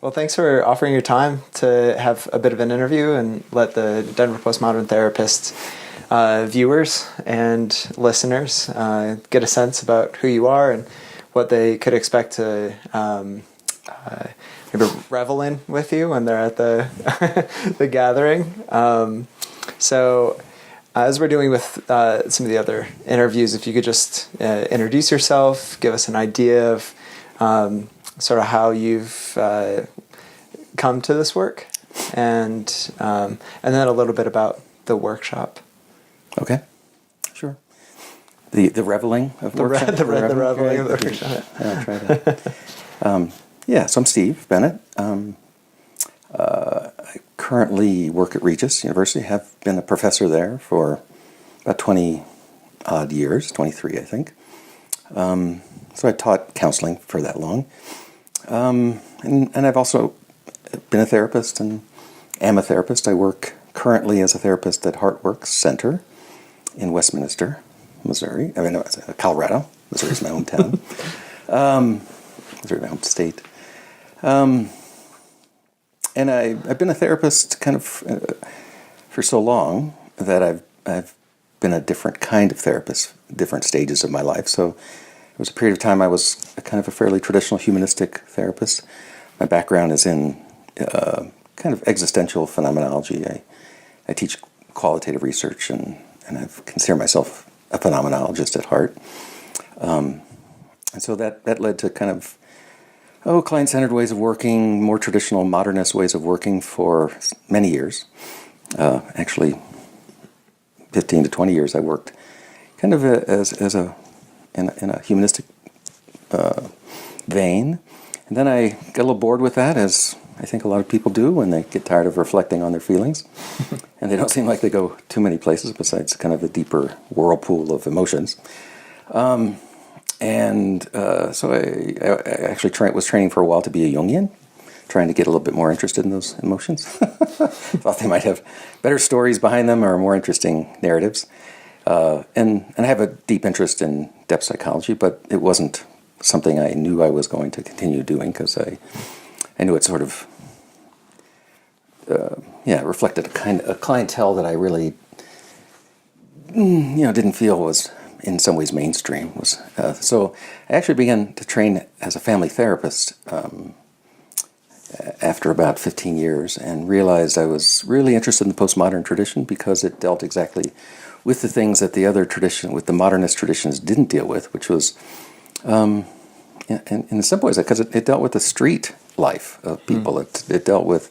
Well, thanks for offering your time to have a bit of an interview and let the Denver Postmodern Therapists viewers and listeners get a sense about who you are and what they could expect to maybe revel in with you when they're at the the gathering. So as we're doing with some of the other interviews, if you could just introduce yourself, give us an idea of sort of how you've come to this work, and then a little bit about the workshop. Okay, sure. The reveling of the workshop. The reveling of the workshop. Yeah, I'll try that. So I'm Steve Bennett. I currently work at Regis University. Have been a professor there for about 20 odd years, 23 I think. So I taught counseling for that long. And I've also been a therapist and am a therapist. I work currently as a therapist at HeartWorks Center in Westminster, Missouri. Colorado. Missouri's my hometown. Missouri, my home state. And I've been a therapist kind of for so long that I've been a different kind of therapist, different stages of my life. So there was a period of time I was kind of a fairly traditional humanistic therapist. My background is in kind of existential phenomenology. I teach qualitative research, and I consider myself a phenomenologist at heart. And so that led to kind of client-centered ways of working, more traditional modernist ways of working for many years. Actually, 15 to 20 years I worked kind of in a humanistic vein. And then I got a little bored with that, as I think a lot of people do when they get tired of reflecting on their feelings. And they don't seem like they go too many places besides kind of a deeper whirlpool of emotions. So I actually was training for a while to be a Jungian, trying to get a little bit more interested in those emotions. Thought they might have better stories behind them or more interesting narratives. And I have a deep interest in depth psychology, but it wasn't something I knew I was going to continue doing, because I knew it sort of reflected a clientele that I really didn't feel was in some ways mainstream. So I actually began to train as a family therapist after about 15 years, and realized I was really interested in the postmodern tradition because it dealt exactly with the things that the other tradition, with the modernist traditions, didn't deal with, which was, in the simple ways, because it dealt with the street life of people. It dealt with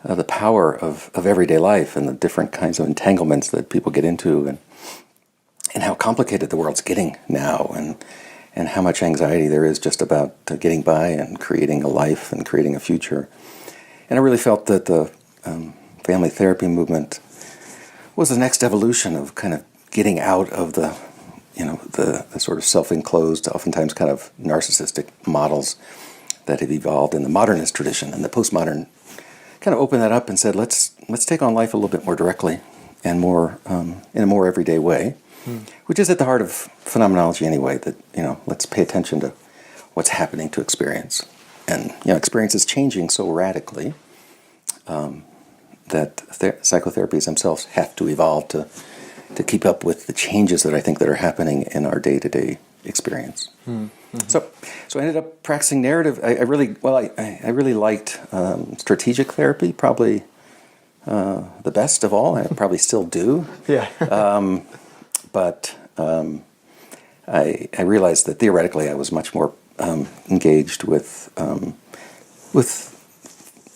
the power of everyday life and the different kinds of entanglements that people get into, and how complicated the world's getting now, and how much anxiety there is just about getting by and creating a life and creating a future. And I really felt that the family therapy movement was the next evolution of kind of getting out of the sort of self-enclosed, oftentimes kind of narcissistic models that have evolved in the modernist tradition. And the postmodern kind of opened that up and said, let's take on life a little bit more directly and more in a more everyday way. Which is at the heart of phenomenology anyway, that, let's pay attention to what's happening to experience. And, experience is changing so radically that psychotherapies themselves have to evolve to keep up with the changes that I think that are happening in our day-to-day experience. Mm-hmm. So I ended up practicing narrative. I really liked strategic therapy, probably the best of all. I probably still do. Yeah. But I realized that theoretically I was much more engaged with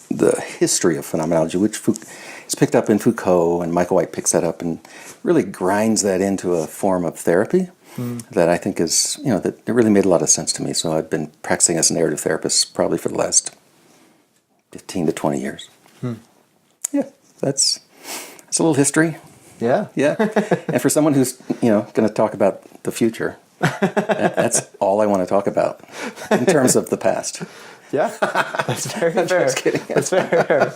the history of phenomenology, which is picked up in Foucault, and Michael White picks that up and really grinds that into a form of therapy that I think is, that it really made a lot of sense to me. So I've been practicing as a narrative therapist probably for the last 15 to 20 years. Yeah, that's a little history. Yeah. And for someone who's, going to talk about the future, that's all I want to talk about in terms of the past. Yeah, that's very fair. Just kidding. That's very fair.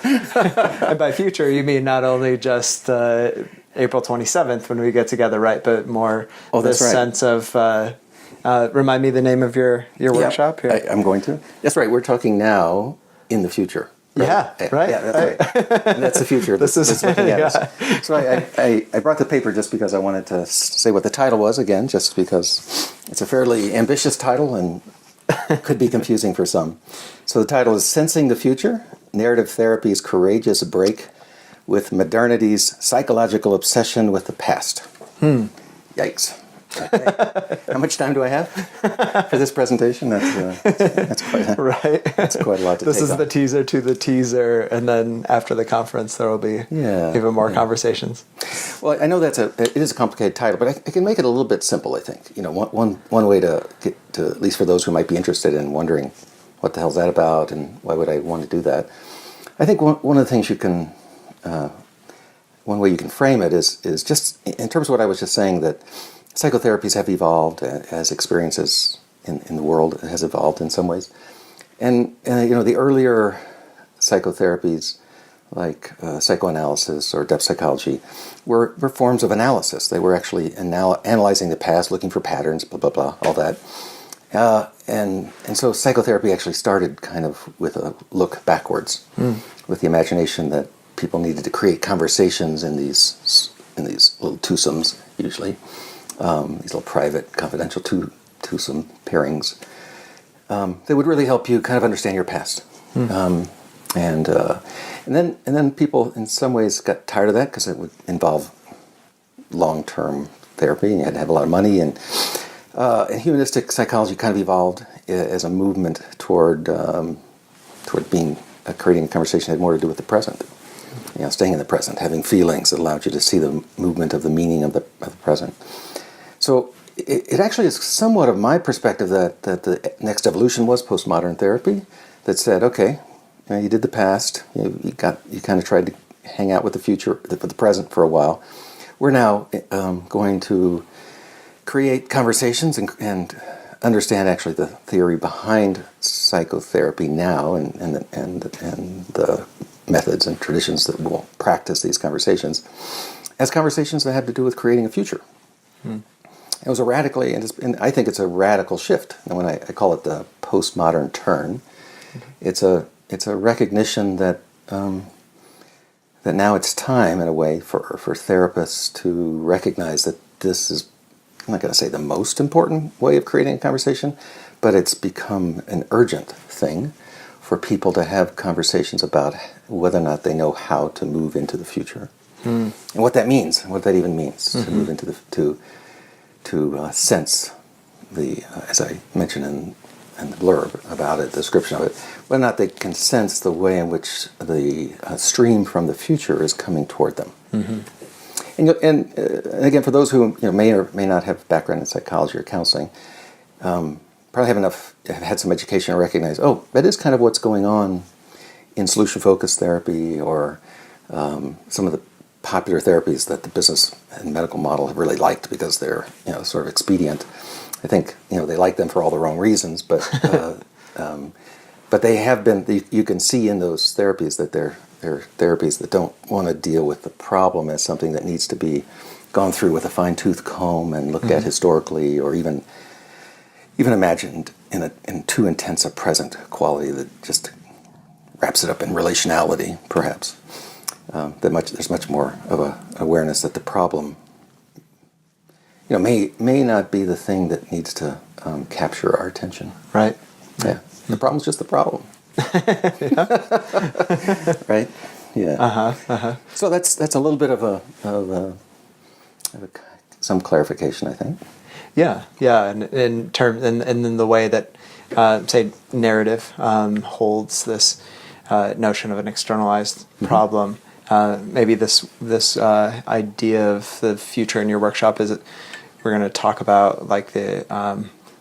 And by future, you mean not only just April 27th when we get together, right? But more this sense of, remind me the name of your workshop here. I'm going to. That's right. We're talking now in the future. Right? Yeah, right. Yeah, that's right. And that's the future. This is that's looking at us. So I brought the paper just because I wanted to say what the title was again, just because it's a fairly ambitious title and could be confusing for some. So the title is Sensing the Future, Narrative Therapy's Courageous Break with Modernity's Psychological Obsession with the Past. Yikes. Okay. How much time do I have for this presentation? That's quite right. That's quite a lot to This take is on. the teaser to the teaser, and then after the conference, there will be even more conversations. Well, I know it is a complicated title, but I can make it a little bit simple. I think one way to get to, at least for those who might be interested in wondering what the hell's that about and why would I want to do that. I think one of the things you can one way you can frame it is just in terms of what I was just saying, that psychotherapies have evolved as experiences in the world has evolved in some ways. And the earlier psychotherapies, like psychoanalysis or depth psychology, were forms of analysis. They were actually analyzing the past, looking for patterns, blah, blah, blah, all that. And so psychotherapy actually started kind of with a look backwards, with the imagination that people needed to create conversations in these little twosomes, usually. These little private, confidential twosome pairings that would really help you kind of understand your past. And then people in some ways got tired of that because it would involve long-term therapy and you had to have a lot of money. And humanistic psychology kind of evolved as a movement toward being creating a conversation that had more to do with the present. Staying in the present, having feelings that allowed you to see the movement of the meaning of the present. So it actually is somewhat of my perspective that the next evolution was postmodern therapy, that said, okay, you did the past, you kind of tried to hang out with the future, with the present for a while. We're now going to create conversations and understand actually the theory behind psychotherapy now and the methods and traditions that will practice these conversations as conversations that have to do with creating a future. It was and I think it's a radical shift. And when I call it the postmodern turn, it's a recognition that that now it's time, in a way, for therapists to recognize that this is, I'm not going to say the most important way of creating a conversation, but it's become an urgent thing for people to have conversations about whether or not they know how to move into the future. And what that means, what that even means, to move into to sense the, as I mentioned in the blurb about it, the description of it, whether or not they can sense the way in which the stream from the future is coming toward them. And again, for those who may or may not have background in psychology or counseling, probably have had some education to recognize, that is kind of what's going on in solution-focused therapy or some of the popular therapies that the business and medical model have really liked because they're sort of expedient. I think they like them for all the wrong reasons, but they have been. You can see in those therapies that they're therapies that don't want to deal with the problem as something that needs to be gone through with a fine-tooth comb and looked at historically, or even imagined in too intense a present quality that just wraps it up in relationality, perhaps. There's much more of a awareness that the problem, may not be the thing that needs to capture our attention. Right. Yeah. The problem's just the problem. Right. Yeah. So that's a little bit of some clarification, I think. Yeah. And in terms, and in the way that say narrative holds this notion of an externalized problem. Maybe this idea of the future in your workshop is we're going to talk about like the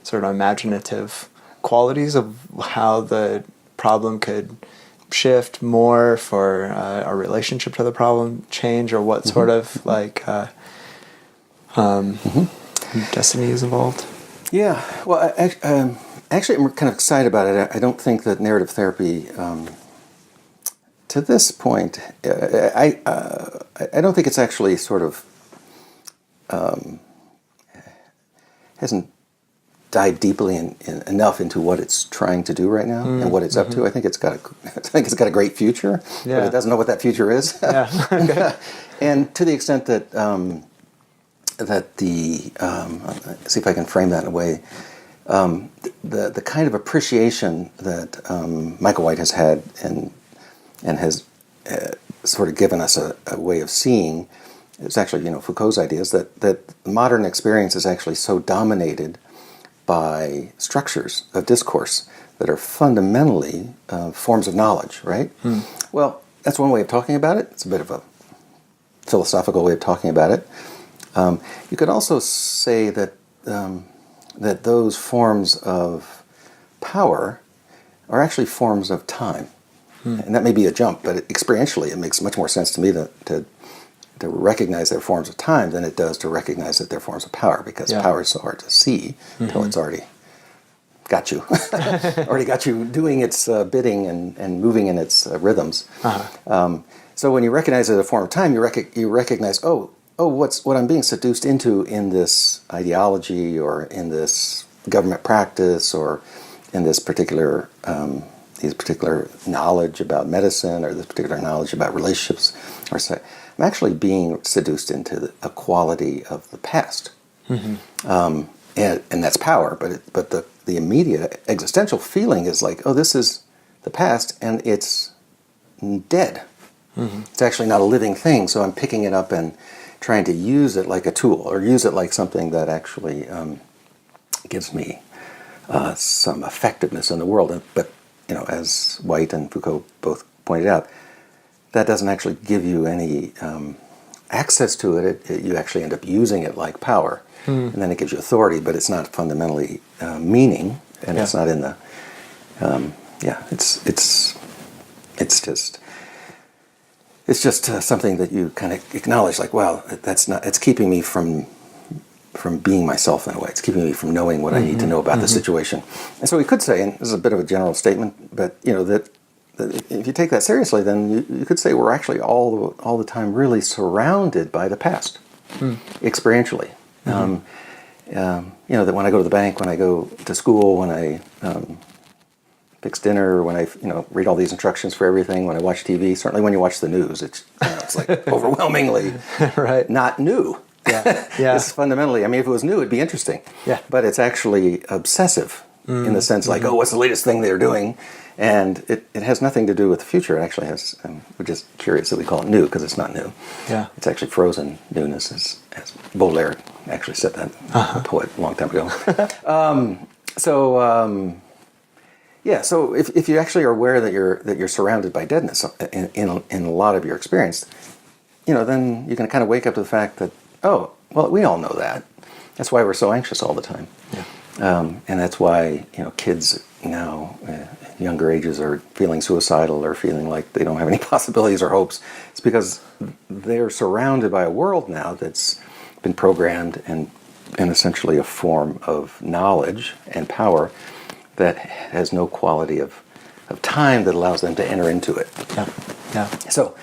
sort of imaginative qualities of how the problem could shift more for our relationship to the problem change, or what sort of like destiny is involved. Yeah. Well, actually, I'm kind of excited about it. I don't think that narrative therapy. To this point, I don't think it's actually sort of hasn't dive deeply enough into what it's trying to do right now and what it's up to. I think it's got a great future, but it doesn't know what that future is. Yeah. Okay. And to the extent that see if I can frame that in a way, the kind of appreciation that Michael White has had and has sort of given us a way of seeing. It's actually, Foucault's ideas that modern experience is actually so dominated by structures of discourse that are fundamentally forms of knowledge, right? Well, that's one way of talking about it. It's a bit of a philosophical way of talking about it. You could also say that that those forms of power are actually forms of time. And that may be a jump, but experientially it makes much more sense to me to recognize they're forms of time than it does to recognize that they're forms of power, because power is so hard to see until it's already got you. Already got you doing its bidding and moving in its rhythms. So when you recognize it as a form of time, you recognize, what I'm being seduced into in this ideology or in this government practice or in this particular these particular knowledge about medicine or this particular knowledge about relationships, or say, I'm actually being seduced into a quality of the past, and that's power. But the immediate existential feeling is like, this is the past, and it's dead. It's actually not a living thing. So I'm picking it up and trying to use it like a tool, or use it like something that actually gives me some effectiveness in the world. But as White and Foucault both pointed out, that doesn't actually give you any access to it. You actually end up using it like power, and then it gives you authority, but it's not fundamentally meaning, and it's not in the. It's just something that you kind of acknowledge, like, wow, that's not. It's keeping me from being myself in a way. It's keeping me from knowing what I need to know about the situation. And so we could say, and this is a bit of a general statement, but that if you take that seriously, then you could say we're actually all the time really surrounded by the past, experientially. That when I go to the bank, when I go to school, when I fix dinner, when I read all these instructions for everything, when I watch TV, certainly when you watch the news, it's like overwhelmingly not new. It's fundamentally, if it was new, it'd be interesting. But it's actually obsessive in the sense like, what's the latest thing they're doing? And it has nothing to do with the future. It actually has, we're just curious that we call it new, because it's not new. It's actually frozen newness, as Baudelaire actually said that, a poet a long time ago. So if you actually are aware that you're surrounded by deadness in a lot of your experience, then you can kind of wake up to the fact that, we all know that. That's why we're so anxious all the time. And that's why kids now, younger ages, are feeling suicidal or feeling like they don't have any possibilities or hopes. It's because they're surrounded by a world now that's been programmed and essentially a form of knowledge and power that has no quality of time that allows them to enter into it. So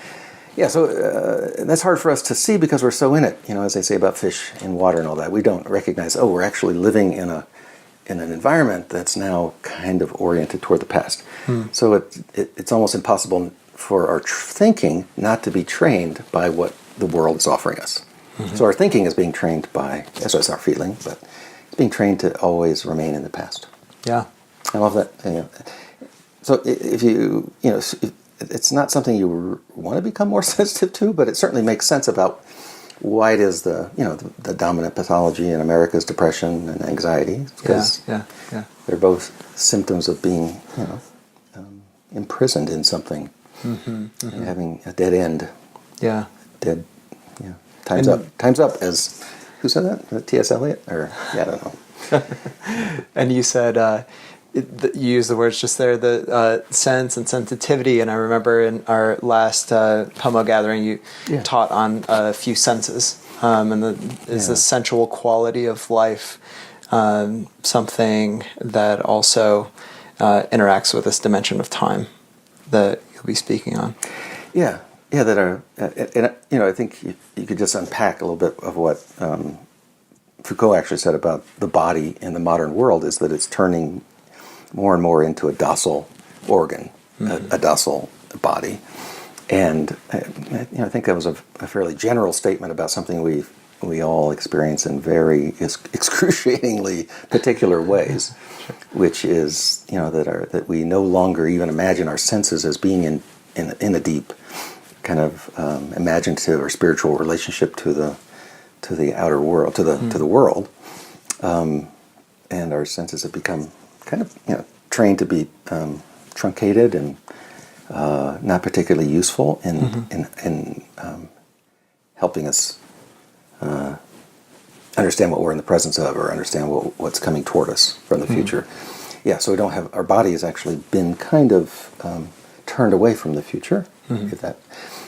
that's hard for us to see because we're so in it. As they say about fish in water and all that, we don't recognize, we're actually living in an environment that's now kind of oriented toward the past. So it's almost impossible for our thinking not to be trained by what the world is offering us. So our thinking is being trained by, as well as our feeling, but it's being trained to always remain in the past. I love that. So if it's not something you want to become more sensitive to, but it certainly makes sense about why it is the dominant pathology in America is depression and anxiety. Because they're both symptoms of being imprisoned in something, having a dead end. Dead. Time's up. As who said that? T.S. Eliot, or I don't know. And you said. You used the words just there, the sense and sensitivity, and I remember in our last POMO gathering you taught on a few senses, and the sensual quality of life, something that also interacts with this dimension of time that you'll be speaking on. That are, and I think you could just unpack a little bit of what Foucault actually said about the body in the modern world is that it's turning more and more into a docile organ, a docile body. And I think that was a fairly general statement about something we all experience in very excruciatingly particular ways, which is that we no longer even imagine our senses as being in a deep kind of imaginative or spiritual relationship to the outer world, to the world, and our senses have become kind of trained to be truncated and not particularly useful in helping us understand what we're in the presence of, or understand what's coming toward us from the future. Yeah, so we don't have, our body has actually been kind of turned away from the future. If that,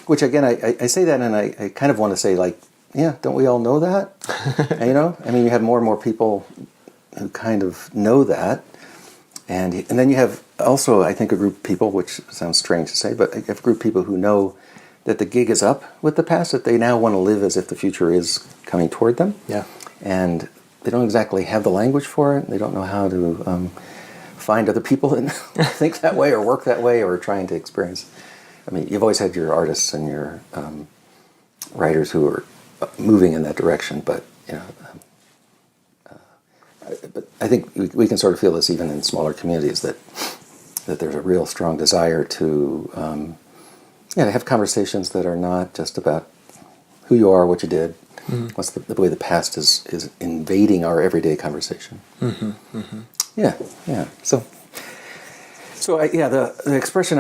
which again, I say that, and I kind of want to say, like, yeah, don't we all know that? I mean, you have more and more people who kind of know that, and then you have also, I think, a group of people, which sounds strange to say, but you have a group of people who know that the gig is up with the past, that they now want to live as if the future is coming toward them. Yeah. And they don't exactly have the language for it. They don't know how to find other people that think that way or work that way or trying to experience. I mean, you've always had your artists and your writers who are moving in that direction, but but I think we can sort of feel this even in smaller communities, that there's a real strong desire to to have conversations that are not just about who you are, what you did, what's the way the past is invading our everyday conversation. Yeah. So the expression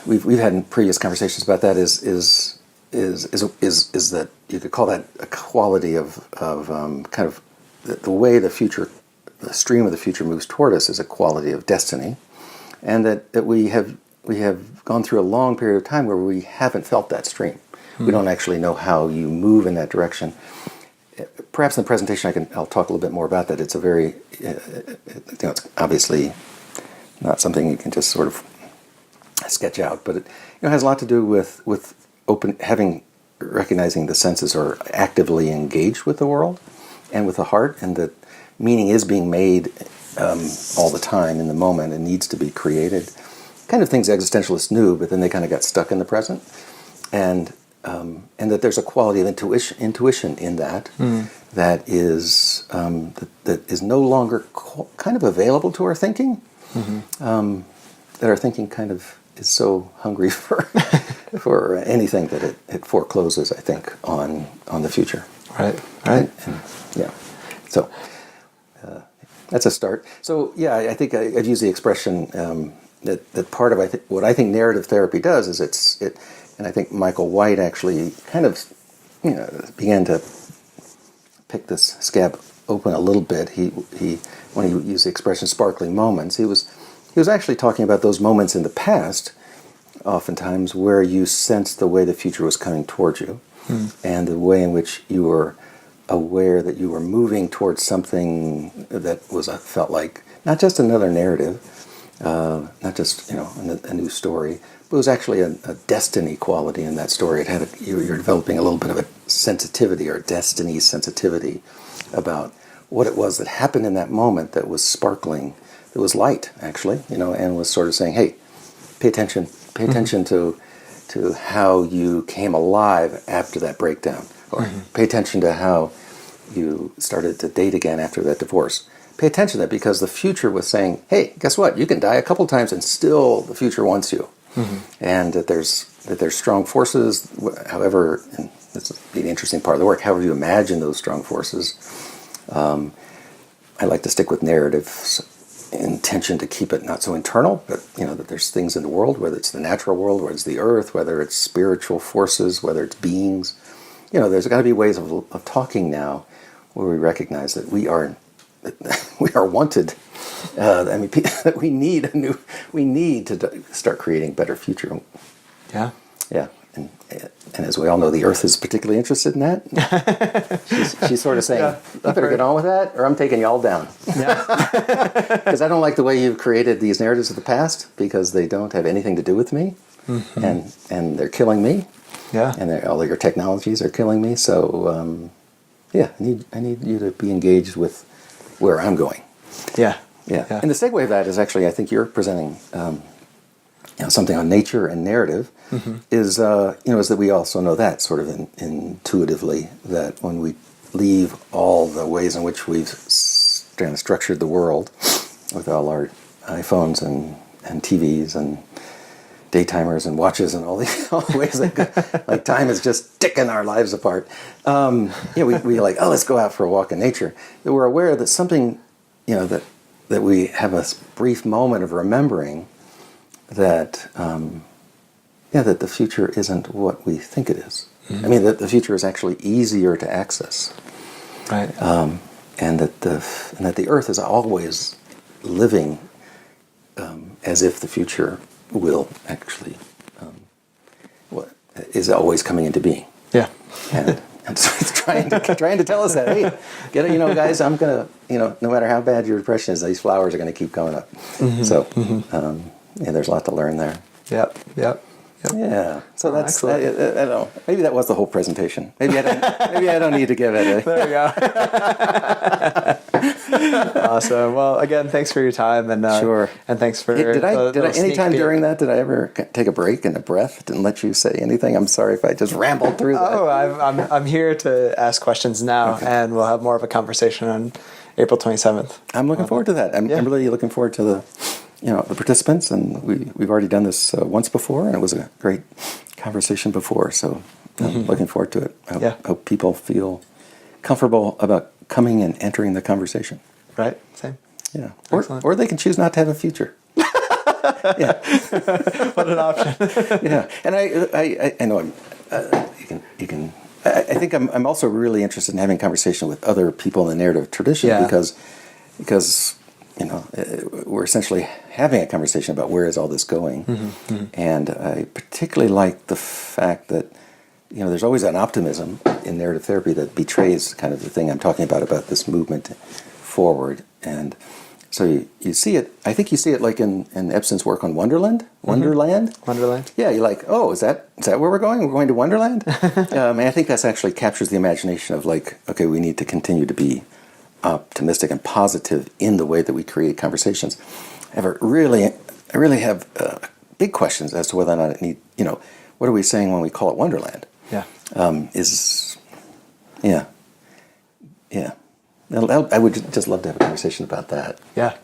we've had in previous conversations about that is that you could call that a quality of kind of the way the stream of the future moves toward us is a quality of destiny, and that we have gone through a long period of time where we haven't felt that stream. We don't actually know how you move in that direction. Perhaps in the presentation I'll talk a little bit more about that. It's a very it's obviously not something you can just sort of sketch out, but it has a lot to do with recognizing the senses are actively engaged with the world and with the heart, and that meaning is being made all the time in the moment and needs to be created. Kind of things existentialists knew, but then they kind of got stuck in the present, and that there's a quality of intuition in that that is no longer kind of available to our thinking. That our thinking kind of is so hungry for anything that it forecloses, I think, on the future. Right. And, yeah. So that's a start. So yeah, I think I've used the expression that part of what I think narrative therapy does is and I think Michael White actually kind of began to pick this scab open a little bit. He when he used the expression sparkling moments, he was actually talking about those moments in the past, oftentimes, where you sensed the way the future was coming towards you, and the way in which you were aware that you were moving towards something that felt like not just another narrative, not just a new story, but it was actually a destiny quality in that story. It had you're developing a little bit of a sensitivity or destiny sensitivity about what it was that happened in that moment that was sparkling. It was light, actually, and was sort of saying, "Hey, pay attention to how you came alive after that breakdown, or pay attention to how you started to date again after that divorce. Pay attention to that, because the future was saying, hey, guess what? You can die a couple times and still the future wants you, and that there's strong forces. However, and this will be the interesting part of the work. However you imagine those strong forces, I like to stick with narratives. Intention to keep it not so internal, but that there's things in the world, whether it's the natural world, whether it's the earth, whether it's spiritual forces, whether it's beings. There's got to be ways of talking now where we recognize that we are wanted. That we need to start creating a better future. Yeah. And as we all know, the Earth is particularly interested in that. She's sort of saying, you better get on with that, or I'm taking y'all down. Because I don't like the way you've created these narratives of the past, because they don't have anything to do with me, and they're killing me. Yeah. And all of your technologies are killing me. So, Yeah, I need you to be engaged with where I'm going. Yeah. Yeah. And the segue of that is actually, I think you're presenting something on nature and narrative, is that we also know that sort of intuitively, that when we leave all the ways in which we've kind of structured the world with all our iPhones and TVs and daytimers and watches and all the ways that like time is just ticking our lives apart. We like, let's go out for a walk in nature. That we're aware that something, that we have a brief moment of remembering that, that the future isn't what we think it is. I mean, that the future is actually easier to access. Right. And that the Earth is always living as if the future will actually is always coming into being. Yeah. And so it's trying to tell us that, hey, guys, I'm gonna, no matter how bad your depression is, these flowers are gonna keep coming up. So there's a lot to learn there. Yep. Yeah. So that's I don't know. Maybe that was the whole presentation. Maybe I don't need to give it. There we go. Awesome. Well, again, thanks for your time, and sure. And thanks for did I any time during that, did I ever take a break and a breath and let you say anything? I'm sorry if I just rambled through that. Oh, I'm here to ask questions now, okay. And we'll have more of a conversation on April 27th. I'm looking forward to that. I'm really looking forward to the participants, and we've already done this once before, and it was a great conversation before, so I'm looking forward to it. I hope people feel comfortable about coming and entering the conversation. Right, same. Yeah, or they can choose not to have a future. Yeah, what an option. Yeah, and I know you can. I think I'm also really interested in having a conversation with other people in the narrative tradition because we're essentially having a conversation about where is all this going, and I particularly like the fact that there's always an optimism in narrative therapy that betrays kind of the thing I'm talking about this movement forward, and so you see it. I think you see it like in Ebsen's work on Wonderland. Wonderland. Yeah, you're like, oh, is that where we're going? We're going to Wonderland. And I think that's actually captures the imagination of like, okay, we need to continue to be optimistic and positive in the way that we create conversations. I really have big questions as to whether or not it need. What are we saying when we call it Wonderland? Yeah. I would just love to have a conversation about that. Yeah.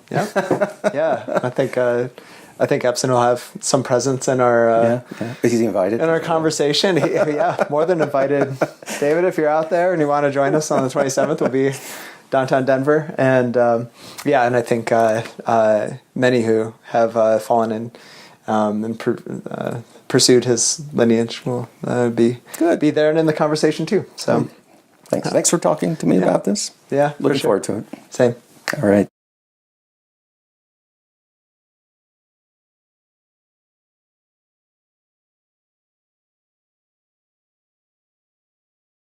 I think Ebsen will have some presence in our. Is he invited in our conversation? More than invited. David, if you're out there and you want to join us on the 27th, we'll be downtown Denver, and and I think many who have fallen in and pursued his lineage will be there and in the conversation too. So, thanks for talking to me about this. Yeah, looking forward to it. Same. All right.